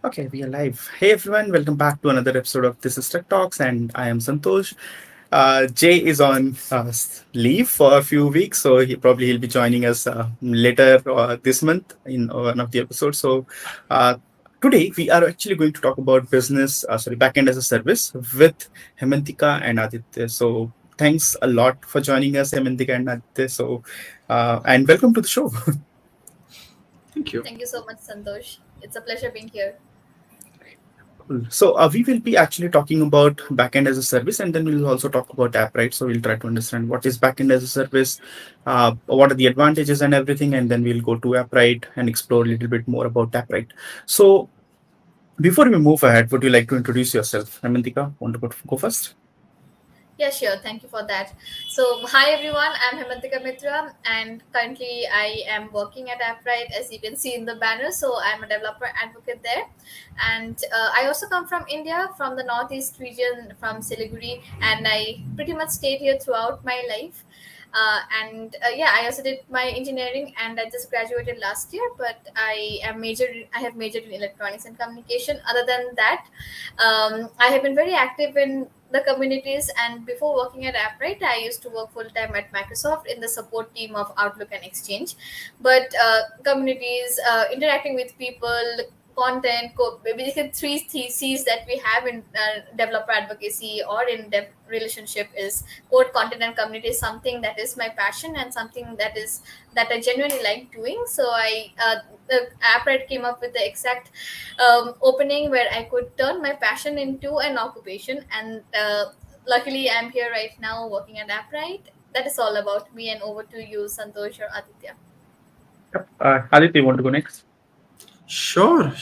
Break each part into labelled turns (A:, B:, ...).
A: Okay, we are live. Hey everyone, welcome back to another episode of This is Tech Talks, and I am Santosh. Jay is on leave for a few weeks, so he'll be joining us later this month in one of the episodes. So uh, today we are actually going to talk about backend as a service with Haimantika and Aditya. So thanks a lot for joining us, Haimantika and Aditya. And welcome to the show.
B: Thank you.
C: Thank you so much, Santosh. It's a pleasure being here.
A: Cool. So we will be actually talking about backend as a service, and then we'll also talk about app, right? So we'll try to understand what is backend as a service, what are the advantages and everything, and then we'll go to app and explore a little bit more about app. So before we move ahead, would you like to introduce yourself? Amantika, want to go first?
C: Yeah, sure. Thank you for that. So, hi everyone. I'm Haimantika Mitra, and currently I am working at Appwrite, as you can see in the banner. So, I'm a developer advocate there, and I also come from India, from the northeast region, from Siliguri, and I pretty much stayed here throughout my life. And yeah, I also did my engineering, and I just graduated last year. But I have majored in electronics and communication. Other than that, I have been very active in the communities, and before working at Apprite, I used to work full time at Microsoft in the support team of Outlook and Exchange. But communities, interacting with people, basically three theses that we have in developer advocacy or in relationship is code, content, and community is something that is my passion and something that I genuinely like doing. So the Apprite came up with the exact opening where I could turn my passion into an occupation. And luckily, I'm here right now working at Apprite. That is all about me. And over to you, Santosh or Aditya.
A: Yep. Aditya, you want to go next?
B: Sure.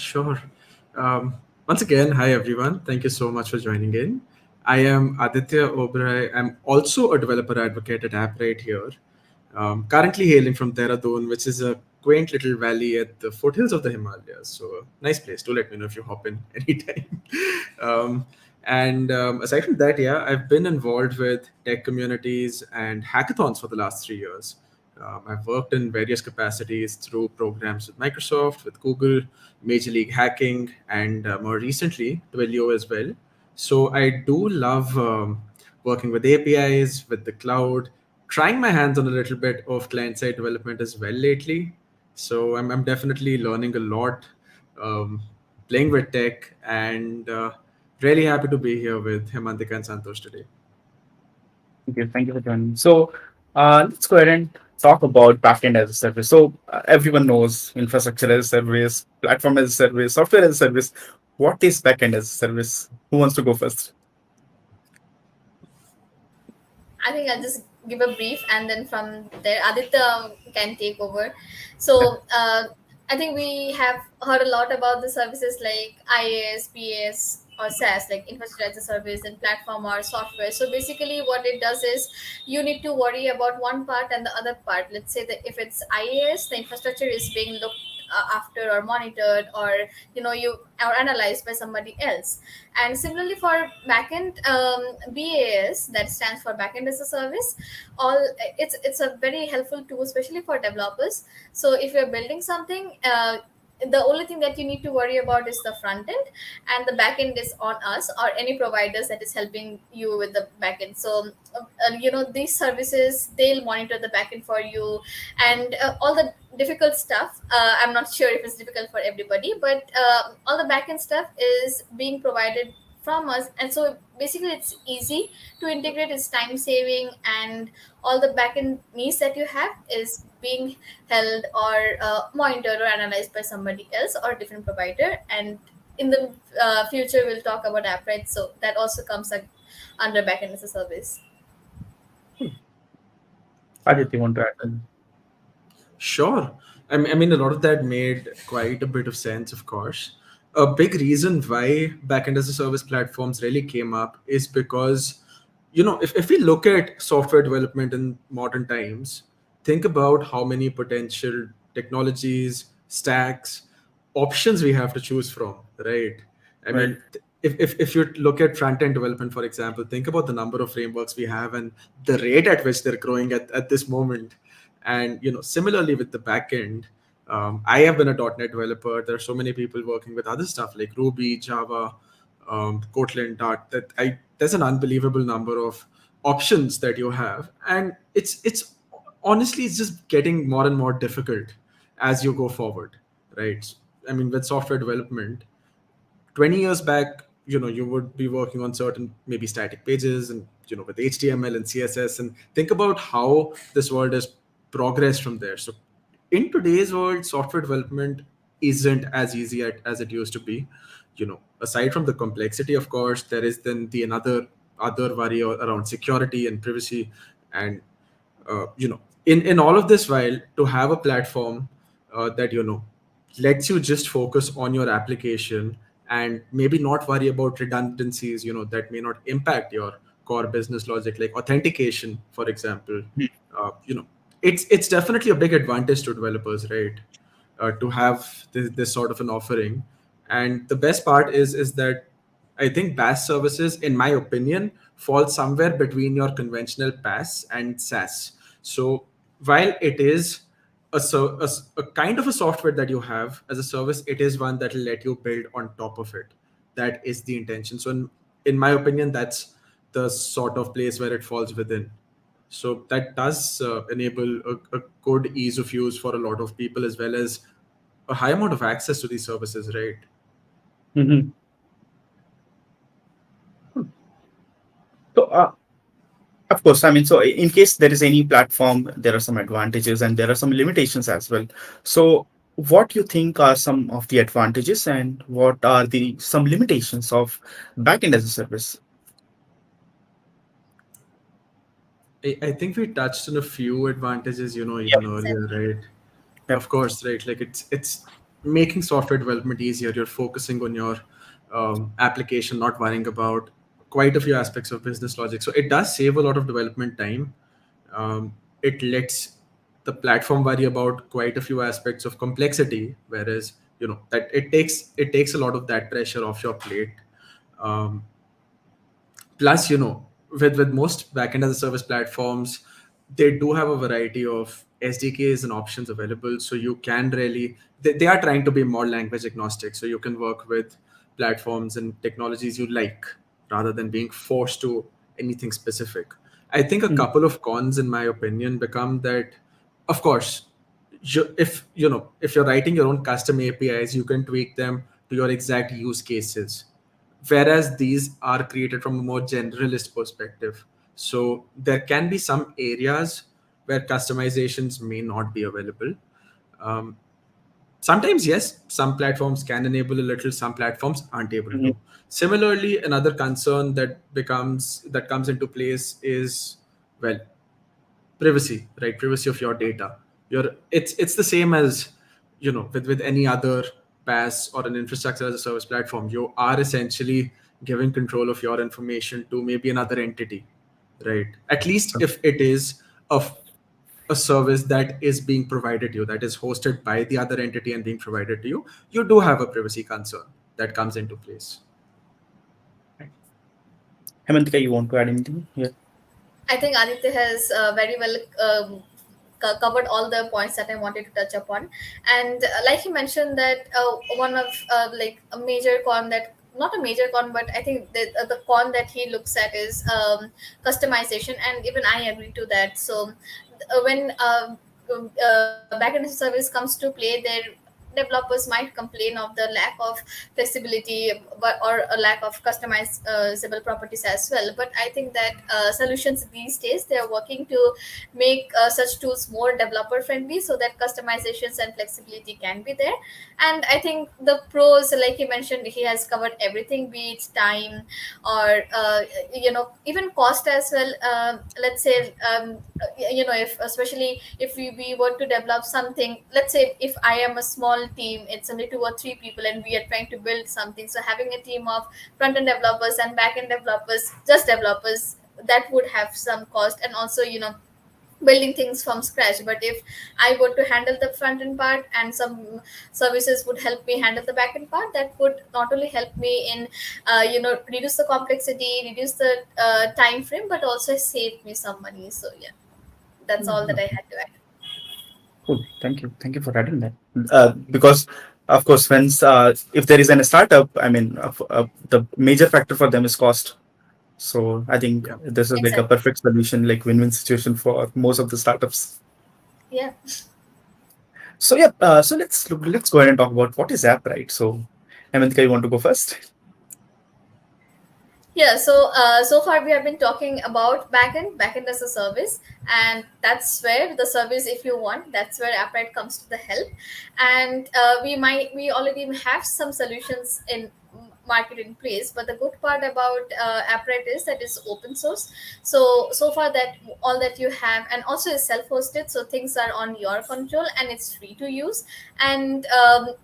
B: Um, Once again, hi everyone. Thank you so much for joining in. I am Aditya Obrai. I'm also a developer advocate at Appwrite here. Currently hailing from Dehradun, which is a quaint little valley at the foothills of the Himalayas. So nice place. Do let me know if you hop in anytime. And aside from that, yeah, I've been involved with tech communities and hackathons for the last 3 years. I've worked in various capacities through programs with Microsoft, with Google, Major League Hacking, and more recently, Twilio as well. So I do love working with APIs, with the cloud, trying my hands on a little bit of client-side development as well lately. So I'm definitely learning a lot, um, playing with tech, and really happy to be here with Haimantika and Santosh today.
A: Thank you for joining. So let's go ahead and talk about backend as a service. So everyone knows infrastructure as a service, platform as a service, software as a service. What is backend as a service? Who wants to go first?
C: I think I'll just give a brief, and then from there, Aditya can take over. So, I think we have heard a lot about the services like IaaS, PaaS, or SaaS, like infrastructure as a service, and platform or software. So, basically, what it does is you need to worry about one part and the other part. Let's say that if it's IaaS, the infrastructure is being looked after or monitored, or you are analyzed by somebody else. And similarly for backend, BaaS, that stands for backend as a service. All it's a very helpful tool, especially for developers. So if you're building something, the only thing that you need to worry about is the front end, and the back end is on us or any providers that is helping you with the back end. So these services, they'll monitor the back end for you, and all the difficult stuff, I'm not sure if it's difficult for everybody, but all the back end stuff is being provided from us. And so basically it's easy to integrate, it's time saving, and all the backend needs that you have is being held or monitored or analyzed by somebody else or a different provider. And in the future we'll talk about app, right? So that also comes under backend as a service.
A: Aditya, you want to add?
B: Sure. I mean, a lot of that made quite a bit of sense, of course. A big reason why backend as a service platforms really came up is because, if we look at software development in modern times, think about how many potential technologies, stacks, options we have to choose from, right? I
A: Right.
B: mean, if you look at front end development, for example, think about the number of frameworks we have and the rate at which they're growing at this moment. And similarly with the backend, I have been a .NET developer. There are so many people working with other stuff like Ruby, Java, Kotlin, Dart. There's an unbelievable number of options that you have, and it's honestly it's just getting more and more difficult as you go forward, right? I mean, with software development, 20 years back, you would be working on certain maybe static pages and with HTML and CSS, and think about how this world has progressed from there. So in today's world, software development isn't as easy as it used to be. Aside from the complexity, of course, there is then the another other worry around security and privacy. And in all of this, while to have a platform that lets you just focus on your application and maybe not worry about redundancies that may not impact your core business logic, like authentication, for example. uh, you know it's definitely a big advantage to developers, right? To have this sort of an offering. And the best part is that I think BaaS services, in my opinion, fall somewhere between your conventional PaaS and SaaS. So while it is a kind of a software that you have as a service, it is one that will let you build on top of it. That is the intention. So in my opinion, that's the sort of place where it falls within. So that does enable a good ease of use for a lot of people, as well as a high amount of access to these services, right?
A: Mhm. So, of course, I mean, so in case there is any platform, there are some advantages and there are some limitations as well. So, what you think are some of the advantages and what are the some limitations of backend as a service?
B: I think we touched on a few advantages,
A: Yep.
B: even earlier, right?
A: Yep.
B: Of course, right? Like it's making software development easier. You're focusing on your application, not worrying about quite a few aspects of business logic. So it does save a lot of development time. It lets the platform worry about quite a few aspects of complexity, whereas that it takes a lot of that pressure off your plate. Um, Plus, with most backend as a service platforms, they do have a variety of SDKs and options available. So you can really they are trying to be more language agnostic, so you can work with platforms and technologies you like rather than being forced to anything specific. I think a
A: Mhm.
B: couple of cons, in my opinion, become that, of course, if you're writing your own custom APIs, you can tweak them to your exact use cases, whereas these are created from a more generalist perspective. So there can be some areas where customizations may not be available. um, Sometimes, yes, some platforms can enable a little, some platforms aren't able
A: Mhm.
B: to. Similarly, another concern that comes into place is, well, privacy, right? Privacy of your data. It's the same as with any other PaaS or an infrastructure as a service platform. You are essentially giving control of your information to maybe another entity, right? At least if it is a a service that is being provided to you, that is hosted by the other entity and being provided to you, you do have a privacy concern that comes into place.
A: Haimantika, you want to add anything? Yeah.
C: I think Aditya has very well covered all the points that I wanted to touch upon. And like he mentioned that one of like a major con that, not a major con, but I think the con that he looks at is customization, and even I agree to that. So when backend service comes to play, there developers might complain of the lack of flexibility, or a lack of customizable properties as well. But I think that solutions these days, they are working to make such tools more developer friendly, so that customizations and flexibility can be there. And I think the pros, like he mentioned, he has covered everything, be it time or even cost as well. Let's say if, especially if we were to develop something, let's say if I am a small team, it's only 2 or 3 people and we are trying to build something, so having a team of front end developers and back end developers, just developers, that would have some cost, and also building things from scratch. But if I were to handle the front end part, and some services would help me handle the back end part, that would not only help me in reduce the complexity, reduce the time frame, but also save me some money. So yeah, that's all that I had to add.
A: Cool. Thank you for adding that. Because of course, when if there is a startup, I mean, the major factor for them is cost. So I think
B: Yeah.
A: this is like a
C: Exactly.
A: perfect solution, like win-win situation for most of the startups.
C: Yeah.
A: So yeah, so let's go ahead and talk about what is app, right? So, Haimantika, you want to go first?
C: Yeah, so far we have been talking about backend as a service, and that's where the service, if you want, that's where Appwrite comes to the help. And we already have some solutions in market in place, but the good part about Appwrite is that it's open source. So far that all that you have, and also is self-hosted, so things are on your control and it's free to use. And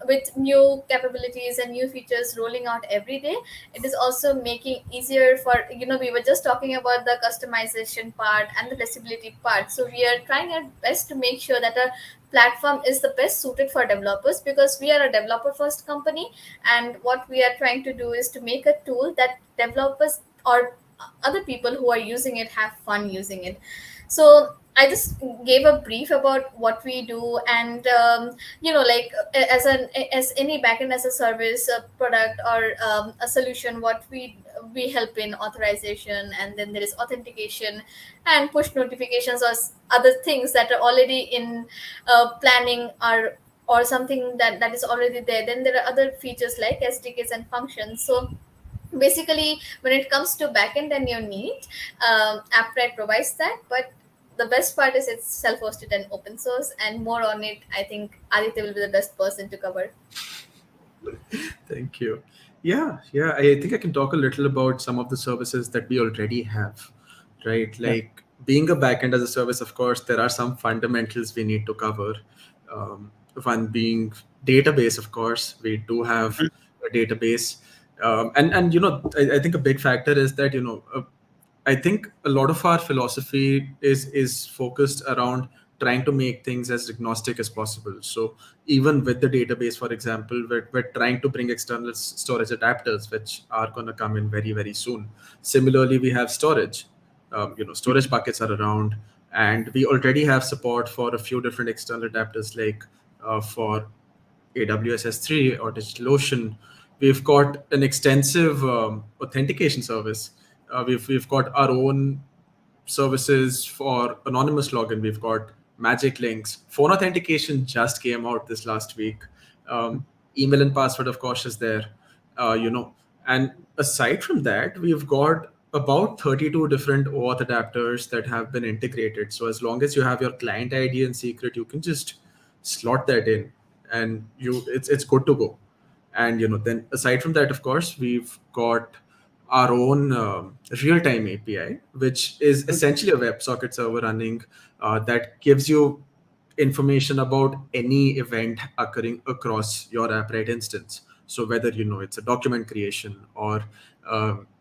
C: with new capabilities and new features rolling out every day, it is also making easier for, we were just talking about the customization part and the flexibility part, so we are trying our best to make sure that our platform is the best suited for developers, because we are a developer first company, and what we are trying to do is to make a tool that developers or other people who are using it have fun using it. So I just gave a brief about what we do, and like as any backend as a service, a product, or a solution, what we help in authorization, and then there is authentication and push notifications, or other things that are already in planning, or something that is already there. Then there are other features like SDKs and functions. So basically, when it comes to backend and your need, Appwrite provides that. But the best part is it's self-hosted and open source, and more on it, I think Aditya will be the best person to cover.
B: Thank you. Yeah. I think I can talk a little about some of the services that we already have, right?
A: Yeah.
B: Like being a backend as a service, of course, there are some fundamentals we need to cover. One being database, of course. We do have a database. And I think a big factor is that, I think a lot of our philosophy is focused around trying to make things as agnostic as possible. So even with the database, for example, we're trying to bring external storage adapters, which are going to come in very, very soon. Similarly, we have storage. Storage buckets are around, and we already have support for a few different external adapters, like for AWS S3 or DigitalOcean. We've got an extensive authentication service. We've got our own services for anonymous login. We've got magic links. Phone authentication just came out this last week. Email and password, of course, is there. Uh, you know, and aside from that, we've got about 32 different OAuth adapters that have been integrated. So as long as you have your client ID and secret, you can just slot that in, and it's good to go. And then aside from that, of course, we've got our own real-time API, which is essentially a WebSocket server running that gives you information about any event occurring across your Appwrite instance. So whether it's a document creation, or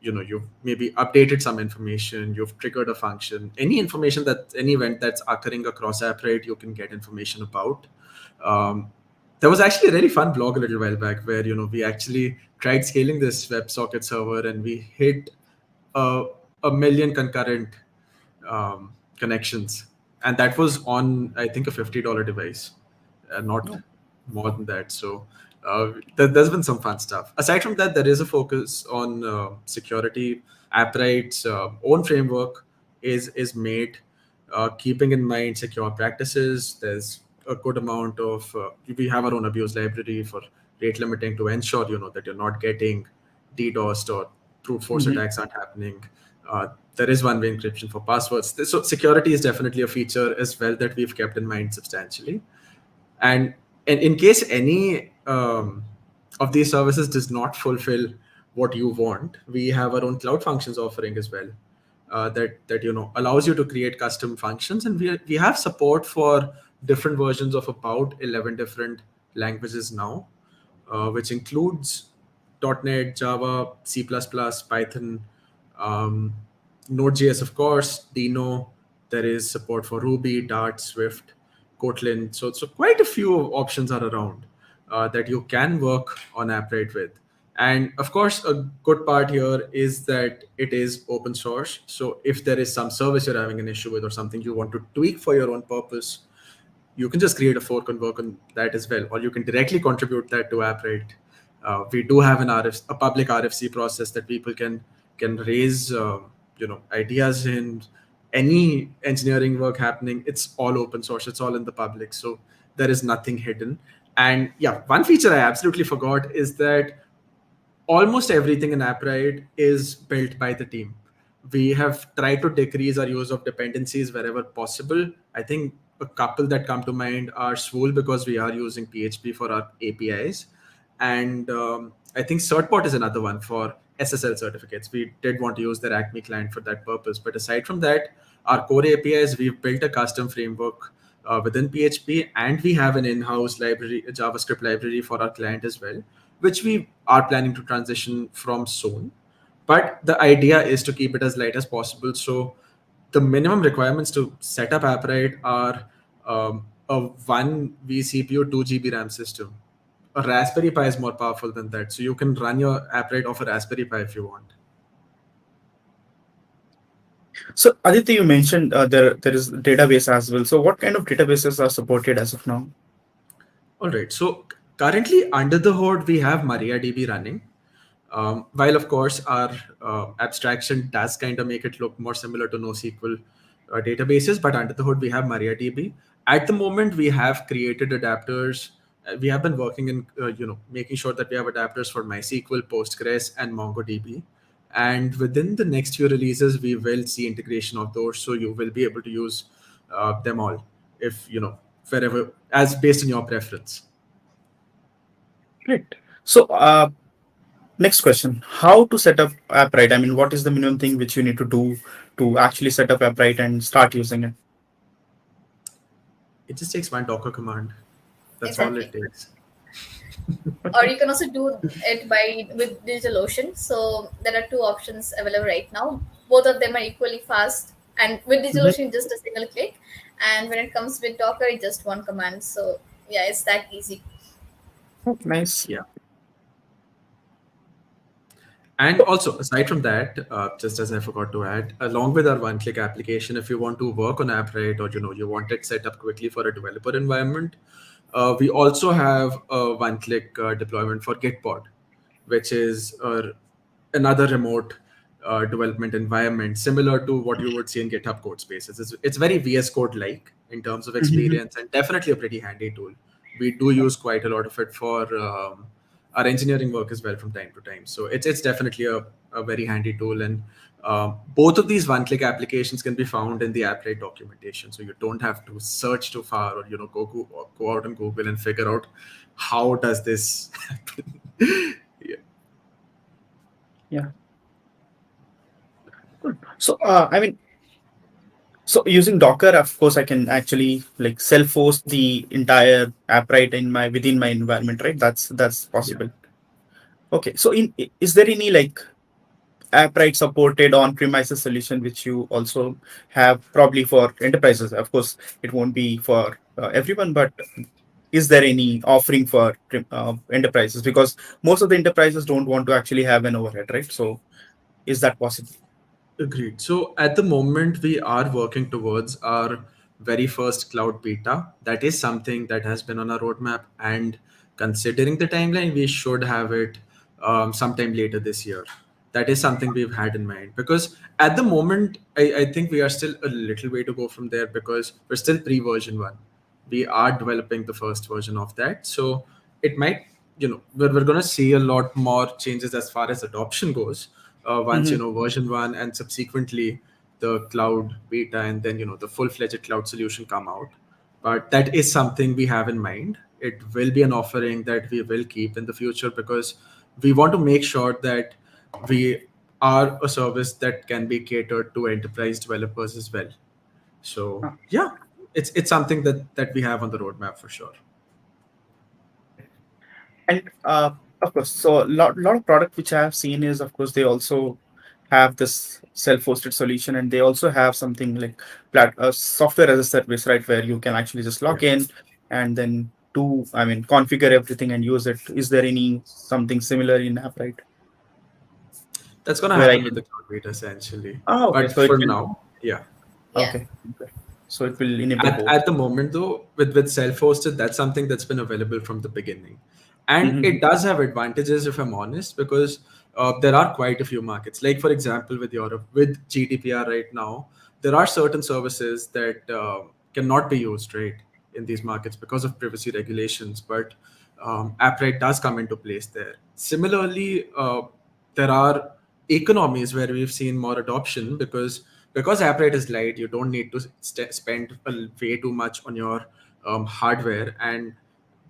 B: you've maybe updated some information, you've triggered a function, any event that's occurring across Appwrite, you can get information about. Um, there was actually a really fun blog a little while back where we actually tried scaling this WebSocket server, and we hit a, a million concurrent connections, and that was on, I think, a $50 device, not
A: No.
B: more than that. So there's been some fun stuff. Aside from that, there is a focus on security. Appwrite's own framework is made keeping in mind secure practices. There's a good amount of we have our own abuse library for rate limiting to ensure that you're not getting DDoSed, or brute force
A: Mhm.
B: attacks aren't happening. There is one-way encryption for passwords. So security is definitely a feature as well that we've kept in mind substantially. And in case any of these services does not fulfill what you want, we have our own cloud functions offering as well, that allows you to create custom functions, and we have support for different versions of about 11 different languages now, which includes .NET, Java, C++, Python, um, Node.js, of course, Dino. There is support for Ruby, Dart, Swift, Kotlin. So quite a few options are around that you can work on Appwrite with. And of course, a good part here is that it is open source. So if there is some service you're having an issue with, or something you want to tweak for your own purpose, you can just create a fork and work on that as well, or you can directly contribute that to Appwrite. We do have a public RFC process that people can raise ideas in. Any engineering work happening, it's all open source, it's all in the public, so there is nothing hidden. And yeah, one feature I absolutely forgot is that almost everything in Appwrite is built by the team. We have tried to decrease our use of dependencies wherever possible. I think a couple that come to mind are Swool, because we are using PHP for our APIs. And I think Certbot is another one for SSL certificates. We did want to use their Acme client for that purpose. But aside from that, our core APIs, we've built a custom framework within PHP, and we have an in-house library, a JavaScript library for our client as well, which we are planning to transition from soon. But the idea is to keep it as light as possible. So the minimum requirements to set up Appwrite are a 1 vCPU, 2 GB RAM system. A Raspberry Pi is more powerful than that. So you can run your Appwrite off a Raspberry Pi if you want.
A: So Aditya, you mentioned there is database as well. So what kind of databases are supported as of now?
B: All right. So currently under the hood, we have MariaDB running. While of course our abstraction does kind of make it look more similar to NoSQL databases, but under the hood we have MariaDB. At the moment, we have created adapters. We have been working in making sure that we have adapters for MySQL, Postgres, and MongoDB. And within the next few releases, we will see integration of those, so you will be able to use them all, if wherever, as based on your preference.
A: Great. So next question: how to set up Appwrite? I mean, what is the minimum thing which you need to do to actually set up Appwrite and start using it?
B: It just takes one Docker command. That's all
C: Exactly.
B: it takes.
C: Or you can also do it with DigitalOcean. So there are two options available right now. Both of them are equally fast. And with DigitalOcean, just a single click. And when it comes with Docker, it's just one command. So yeah, it's that easy.
A: Oh, nice.
B: Yeah. And also, aside from that, just as I forgot to add, along with our one-click application, if you want to work on Appwrite, or you want it set up quickly for a developer environment, we also have a one-click deployment for Gitpod, which is another remote development environment similar to what you would see in GitHub code spaces. It's very VS Code like in terms of experience, and definitely a pretty handy tool. We do use quite a lot of it for our engineering work as well from time to time. So it's definitely a very handy tool. And both of these one-click applications can be found in the Appwrite documentation. So you don't have to search too far, or go out on Google and figure out how does this happen.
A: Yeah. Good. So I mean, so using Docker, of course, I can actually like self-host the entire Appwrite within my environment, right? That's possible. Okay. So is there any like Appwrite supported on-premises solution which you also have probably for enterprises? Of course, it won't be for everyone, but is there any offering for enterprises? Because most of the enterprises don't want to actually have an overhead, right? So is that possible?
B: Agreed. So at the moment, we are working towards our very first cloud beta. That is something that has been on our roadmap, and considering the timeline, we should have it sometime later this year. That is something we've had in mind, because at the moment, I think we are still a little way to go from there, because we're still pre-version 1. We are developing the first version of that. So it might, we're going to see a lot more changes as far as adoption goes once version 1 and subsequently the cloud beta, and then the full-fledged cloud solution come out. But that is something we have in mind. It will be an offering that we will keep in the future, because we want to make sure that we are a service that can be catered to enterprise developers as well. So yeah, it's something that we have on the roadmap for sure.
A: And of course, so lot of product which I have seen is, of course, they also have this self-hosted solution, and they also have something like software as a service, right, where you can actually just log in and then configure everything and use it. Is there any something similar in Appwrite?
B: That's going to
A: Where I
B: happen with
A: can.
B: the cloud beta essentially.
A: Oh, okay.
B: But
A: So it
B: for
A: can.
B: now, yeah.
C: Yeah.
A: Okay. So it will enable both.
B: At the moment, though, with self-hosted, that's something that's been available from the beginning, and
A: Mhm.
B: it does have advantages, if I'm honest, because there are quite a few markets. Like for example, with Europe, with GDPR right now, there are certain services that cannot be used right in these markets because of privacy regulations. But Appwrite does come into place there. Similarly, there are economies where we've seen more adoption because Appwrite is light. You don't need to spend way too much on your hardware, and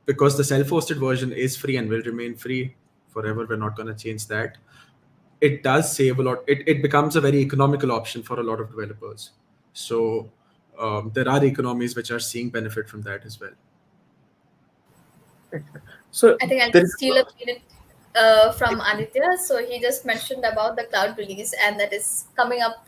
B: because the self-hosted version is free and will remain free forever, we're not going to change that. It does save a lot. It becomes a very economical option for a lot of developers. So there are economies which are seeing benefit from that as well.
A: So
C: I think I'll
A: there
C: just
A: is.
C: steal a minute from Aditya. So he just mentioned about the cloud release, and that is coming up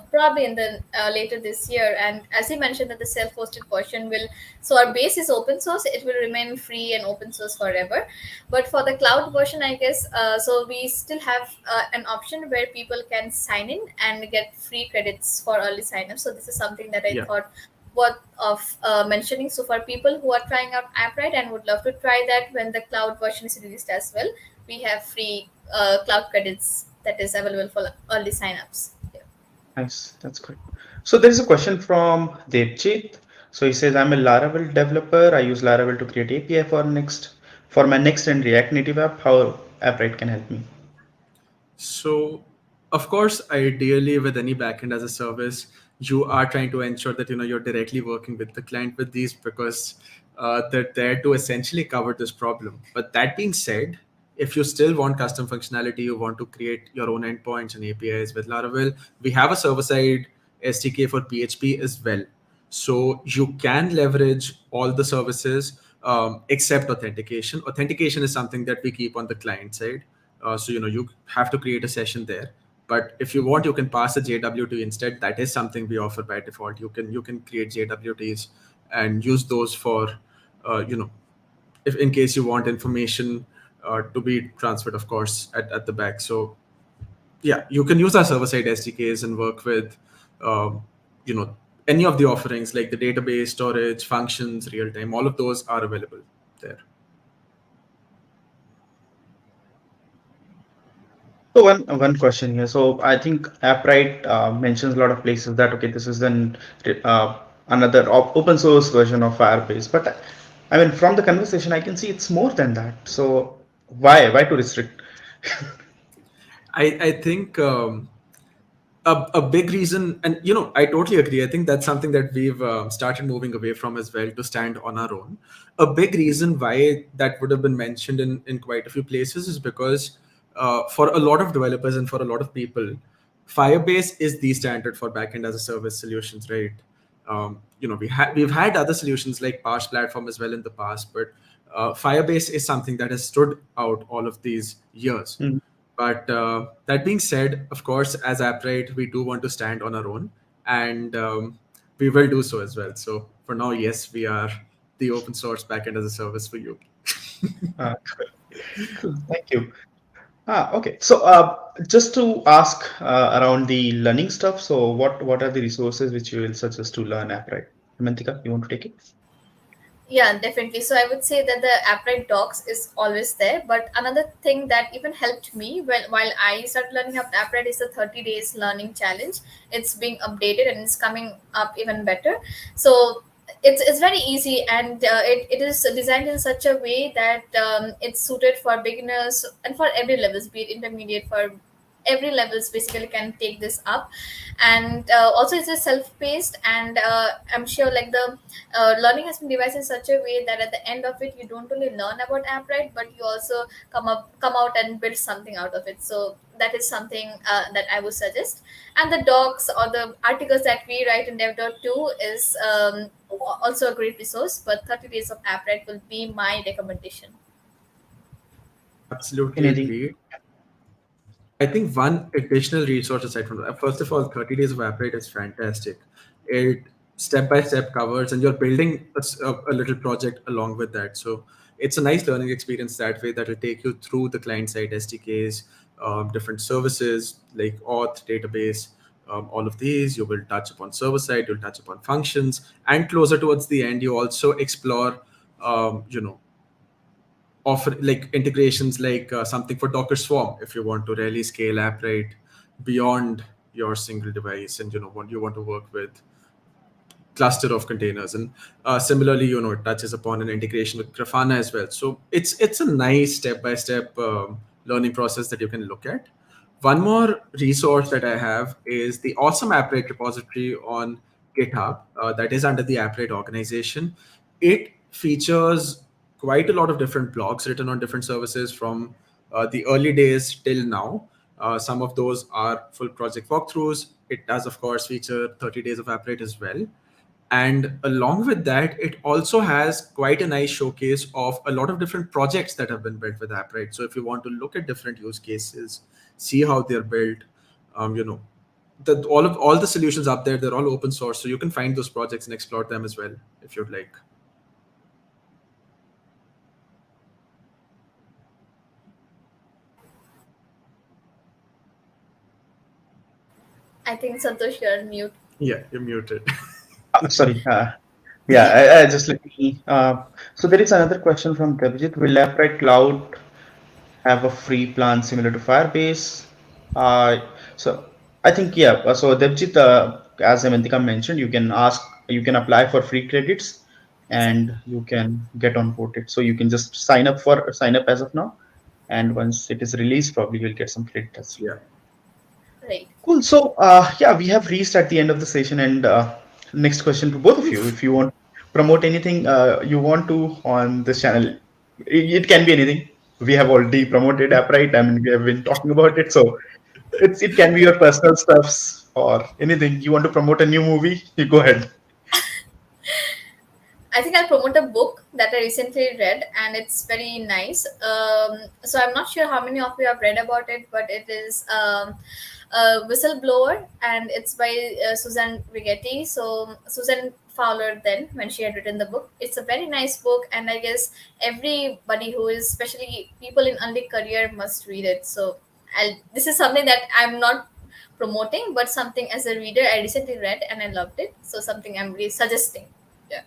C: probably in the later this year. And as he mentioned, that the self-hosted version will. So our base is open source; it will remain free and open source forever. But for the cloud version, I guess so we still have an option where people can sign in and get free credits for early sign up. So this is something that I
B: Yeah.
C: thought worth of mentioning. So for people who are trying out Appwrite and would love to try that when the cloud version is released as well, we have free cloud credits that is available for early signups. Yeah.
A: Nice, that's good. So there is a question from Devjit. So he says, I'm a Laravel developer. I use Laravel to create API for my next and React Native app. How Appwrite can help me?
B: So, of course, ideally, with any backend as a service, you are trying to ensure that you're directly working with the client with these because they're there to essentially cover this problem. But that being said, if you still want custom functionality, you want to create your own endpoints and APIs with Laravel, we have a server-side SDK for PHP as well. So you can leverage all the services except authentication. Authentication is something that we keep on the client side. So you have to create a session there. But if you want, you can pass a JWT instead. That is something we offer by default. You can create JWTs and use those for if in case you want information to be transferred, of course, at the back. So yeah, you can use our server-side SDKs and work with, um, you know, any of the offerings like the database, storage, functions, real time. All of those are available there.
A: So one question here. So I think Appwrite mentions a lot of places that okay, this is another open source version of Firebase. But I mean, from the conversation, I can see it's more than that. So why to restrict?
B: I think a big reason, and I totally agree. I think that's something that we've started moving away from as well to stand on our own. A big reason why that would have been mentioned in quite a few places is because for a lot of developers and for a lot of people, Firebase is the standard for backend as a service solutions, right? We've had other solutions like BaaS platform as well in the past, but Firebase is something that has stood out all of these years.
A: Mm.
B: But that being said, of course, as Appwrite, we do want to stand on our own, and we will do so as well. So for now, yes, we are the open source backend as a service for you.
A: Uh, cool. Thank you. Okay. So just to ask around the learning stuff. So what are the resources which you will suggest to learn Appwrite? Haimantika, you want to take it?
C: Yeah, definitely. So I would say that the Appwrite docs is always there. But another thing that even helped me while I started learning about Appwrite is the 30 days learning challenge. It's being updated and it's coming up even better. So it's very easy, and it is designed in such a way that it's suited for beginners and for every levels, be it intermediate, for every levels basically can take this up. And also it's a self-paced, and I'm sure like the learning has been devised in such a way that at the end of it you don't only learn about Appwrite, but you also come out and build something out of it. So that is something that I would suggest. And the docs or the articles that we write in dev.to is also a great resource, but 30 days of Appwrite will be my recommendation.
B: Absolutely
A: Anything?
B: agreed. I think one additional resource aside from that, first of all, 30 days of Appwrite is fantastic. It step by step covers, and you're building a little project along with that. So it's a nice learning experience that way that will take you through the client side SDKs, different services like auth, database, all of these. You will touch upon server side, you'll touch upon functions, and closer towards the end, you also explore, you know, offer like integrations like something for Docker Swarm if you want to really scale Appwrite beyond your single device, and you know what you want to work with cluster of containers. And similarly, you know, it touches upon an integration with Grafana as well. So it's a nice step by step learning process that you can look at. One more resource that I have is the awesome Appwrite repository on GitHub that is under the Appwrite organization. It features quite a lot of different blogs written on different services from the early days till now. Some of those are full project walkthroughs. It does, of course, feature 30 days of Appwrite as well. And along with that, it also has quite a nice showcase of a lot of different projects that have been built with Appwrite. So if you want to look at different use cases, see how they're built, you know, all the solutions up there, they're all open source. So you can find those projects and explore them as well if you'd like.
C: I think Santosh, you're on mute.
B: Yeah, you're muted.
A: Sorry. Yeah, I just let me. So there is another question from Devjit. Will Appwrite Cloud have a free plan similar to Firebase? So I think, yeah. So Devjit, as Haimantika mentioned, you can apply for free credits,
C: Exactly.
A: and you can get onboarded. So you can just sign up as of now, and once it is released, probably you'll get some credits.
B: Yeah.
C: Right.
A: Cool. So, yeah, we have reached at the end of the session, and next question to both of you. If you want to promote anything you want to on this channel, it can be anything. We have already promoted Appwrite. I mean, we have been talking about it, so it can be your personal stuffs or anything. You want to promote a new movie? You go ahead.
C: I think I'll promote a book that I recently read, and it's very nice. So I'm not sure how many of you have read about it, but it is a Whistleblower, and it's by Susan Rigetti. So Susan Fowler, then when she had written the book, it's a very nice book, and I guess everybody who is, especially people in early career, must read it. So this is something that I'm not promoting, but something as a reader I recently read and I loved it. So something I'm really suggesting. Yeah.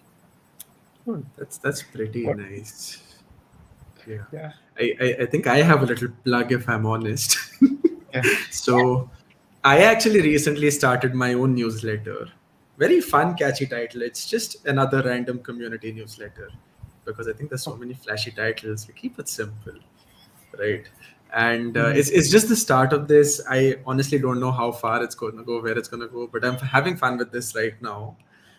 B: Oh, that's pretty
A: What?
B: nice. Yeah.
A: Yeah.
B: I think I have a little plug if I'm honest.
A: Yeah.
B: So I actually recently started my own newsletter. Very fun, catchy title. It's just another random community newsletter because I think there's so many flashy titles. We keep it simple, right? And it's just the start of this. I honestly don't know how far it's going to go, where it's going to go, but I'm having fun with this right now.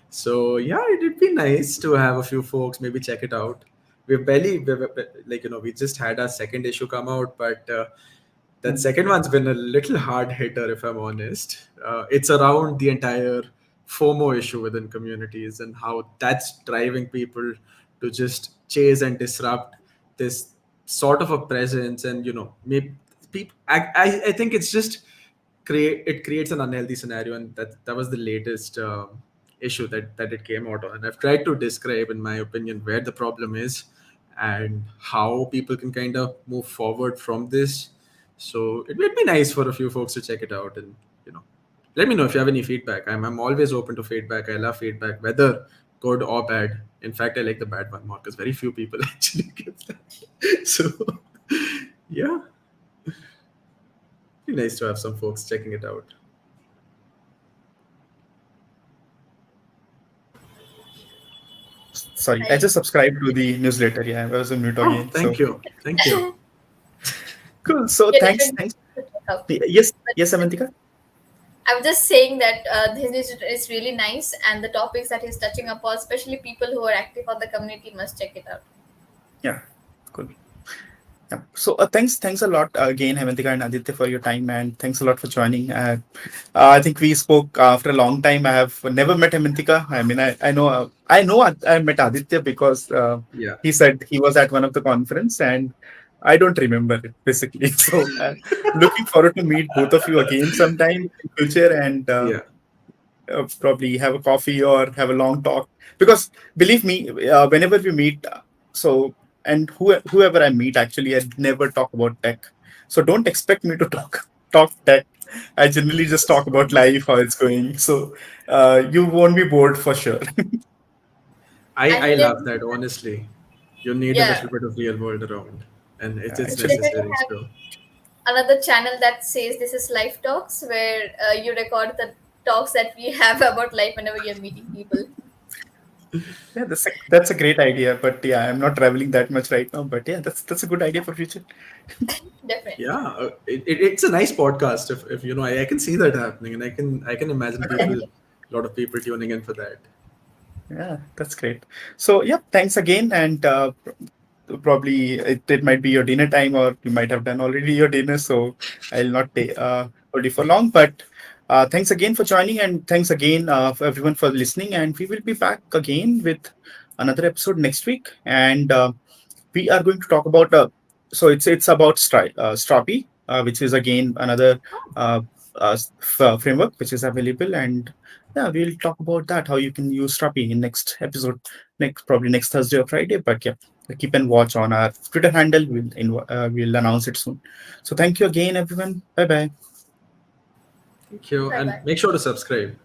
B: So yeah, it'd be nice to have a few folks maybe check it out. Like, you know, we just had our second issue come out, but that second one's been a little hard hitter, if I'm honest. It's around the entire FOMO issue within communities and how that's driving people to just chase and disrupt this sort of a presence. And, you know, maybe people, I think it's just it creates an unhealthy scenario. And that was the latest issue that it came out on. And I've tried to describe, in my opinion, where the problem is and how people can kind of move forward from this. So it would be nice for a few folks to check it out, and you know, let me know if you have any feedback. I'm always open to feedback. I love feedback, whether good or bad. In fact, I like the bad one more because very few people actually give that. So yeah, be nice to have some folks checking it out.
A: Sorry, I just subscribed to the newsletter. Yeah, I was on mute
B: Oh,
A: again.
B: thank you, thank you.
A: Cool. So
C: Yeah,
A: thanks.
C: definitely.
A: Yes, Haimantika.
C: I'm just saying that his newsletter is really nice, and the topics that he's touching upon, especially people who are active on the community, must check it out.
A: Yeah, cool. Yeah. So thanks a lot again, Haimantika and Aditya, for your time, and thanks a lot for joining. I think we spoke after a long time. I have never met Haimantika. I mean, I know I met Aditya because
B: Yeah,
A: he said he was at one of the conference, and I don't remember it basically. So looking forward to meet both of you again sometime in future, and
B: yeah,
A: probably have a coffee or have a long talk. Because believe me, whenever we meet, so and whoever I meet, actually, I never talk about tech. So don't expect me to talk tech I generally just talk about life, how it's going. So you won't be bored for sure.
B: I
C: And
B: love
C: then,
B: that, honestly. You need a
C: yeah,
B: little bit of real world around, and it's
A: It
C: we
A: should be.
C: definitely
B: necessary.
C: have
B: So
C: another channel that says this is life talks, where you record the talks that we have about life whenever you're meeting people.
A: Yeah, that's a great idea. But yeah, I'm not traveling that much right now. But yeah, that's a good idea for future.
C: Definitely.
B: yeah, it's a nice podcast. If you know, I can see that happening, and I can imagine people, a lot of people tuning in for that.
A: Yeah, that's great. So yeah, thanks again, and probably it might be your dinner time, or you might have done already your dinner. So I'll not hold you for long. But thanks again for joining, and thanks again for everyone for listening. And we will be back again with another episode next week. And we are going to talk about so it's about Strapi, which is again another uh, framework which is available, and yeah, we'll talk about that, how you can use Strapi in next episode, next probably next Thursday or Friday. But yeah, keep and watch on our Twitter handle. We'll announce it soon. So thank you again, everyone. Bye bye.
B: Thank you,
C: Bye
B: and
C: bye.
B: make sure to subscribe.